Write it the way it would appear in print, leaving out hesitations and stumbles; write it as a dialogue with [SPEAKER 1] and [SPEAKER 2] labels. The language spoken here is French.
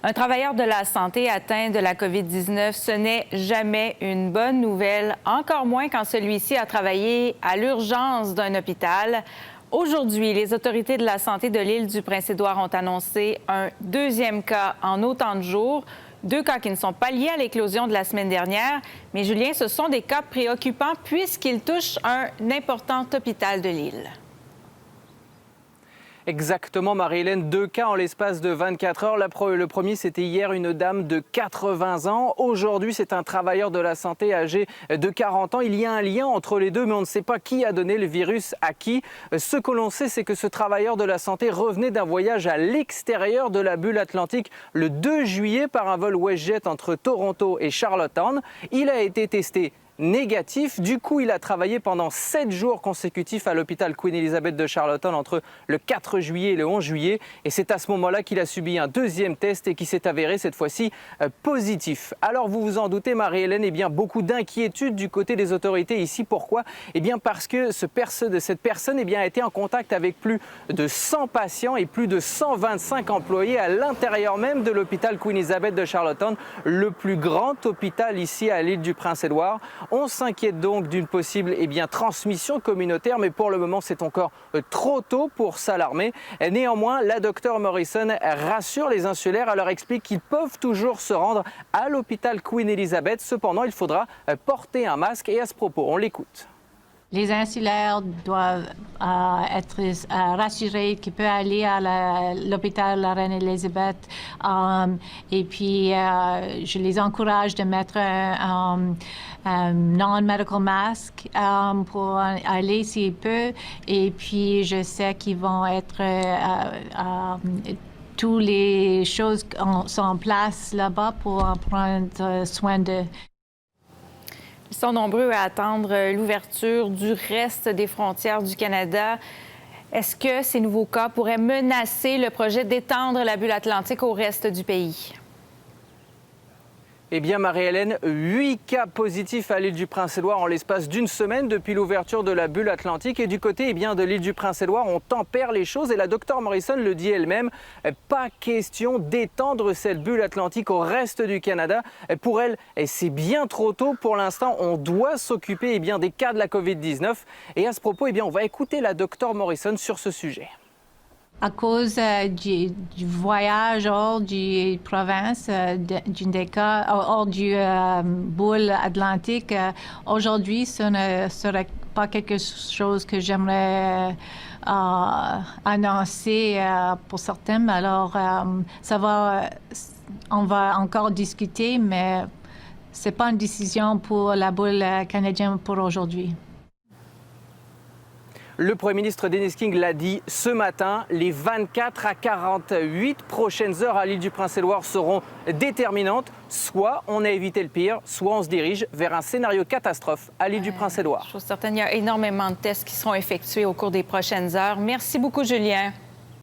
[SPEAKER 1] Un travailleur de la santé atteint de la COVID-19, ce n'est jamais une bonne nouvelle, encore moins quand celui-ci a travaillé à l'urgence d'un hôpital. Aujourd'hui, les autorités de la santé de l'île du Prince-Édouard ont annoncé un deuxième cas en autant de jours. 2 cas qui ne sont pas liés à l'éclosion de la semaine dernière. Mais Julien, ce sont des cas préoccupants puisqu'ils touchent un important hôpital de l'île.
[SPEAKER 2] Exactement, Marie-Hélène, 2 cas en l'espace de 24 heures. Le premier, c'était hier une dame de 80 ans. Aujourd'hui, c'est un travailleur de la santé âgé de 40 ans. Il y a un lien entre les deux, mais on ne sait pas qui a donné le virus à qui. Ce que l'on sait, c'est que ce travailleur de la santé revenait d'un voyage à l'extérieur de la bulle atlantique le 2 juillet par un vol WestJet entre Toronto et Charlottetown. Il a été testé négatif. Du coup, il a travaillé pendant 7 jours consécutifs à l'hôpital Queen Elizabeth de Charlottetown entre le 4 juillet et le 11 juillet. Et c'est à ce moment-là qu'il a subi un deuxième test et qui s'est avéré cette fois-ci positif. Alors, vous vous en doutez, Marie-Hélène, beaucoup d'inquiétudes du côté des autorités ici. Pourquoi? Parce que cette personne a été en contact avec plus de 100 patients et plus de 125 employés à l'intérieur même de l'hôpital Queen Elizabeth de Charlottetown, le plus grand hôpital ici à l'île du Prince-Édouard. On s'inquiète donc d'une possible transmission communautaire, mais pour le moment, c'est encore trop tôt pour s'alarmer. Néanmoins, la Dr Morrison rassure les insulaires. Elle leur explique qu'ils peuvent toujours se rendre à l'hôpital Queen Elizabeth. Cependant, il faudra porter un masque. Et à ce propos, on l'écoute.
[SPEAKER 3] Les insulaires doivent être rassurés qu'ils peuvent aller à l'hôpital La Reine Elisabeth. Et puis, je les encourage de mettre un non-medical mask pour aller s'ils peuvent. Et puis, je sais qu'ils vont être... toutes les choses sont en place là-bas pour prendre soin d'eux.
[SPEAKER 1] Ils sont nombreux à attendre l'ouverture du reste des frontières du Canada. Est-ce que ces nouveaux cas pourraient menacer le projet d'étendre la bulle atlantique au reste du pays?
[SPEAKER 2] Marie-Hélène, 8 cas positifs à l'île du Prince-Édouard en l'espace d'une semaine depuis l'ouverture de la bulle atlantique. Et du côté de l'île du Prince-Édouard, on tempère les choses. Et la Dr Morrison le dit elle-même, pas question d'étendre cette bulle atlantique au reste du Canada. Pour elle, c'est bien trop tôt. Pour l'instant, on doit s'occuper des cas de la COVID-19. Et à ce propos, on va écouter la Dr Morrison sur ce sujet.
[SPEAKER 3] À cause du voyage hors du province, des cas, hors du boule atlantique, aujourd'hui, ce ne serait pas quelque chose que j'aimerais annoncer pour certains. Alors, on va encore discuter, mais ce n'est pas une décision pour la boule canadienne pour aujourd'hui.
[SPEAKER 2] Le Premier ministre Denis King l'a dit ce matin, les 24 à 48 prochaines heures à l'île du Prince-Édouard seront déterminantes. Soit on a évité le pire, soit on se dirige vers un scénario catastrophe à l'île du Prince-Édouard.
[SPEAKER 1] Je suis certaine, il y a énormément de tests qui seront effectués au cours des prochaines heures. Merci beaucoup, Julien.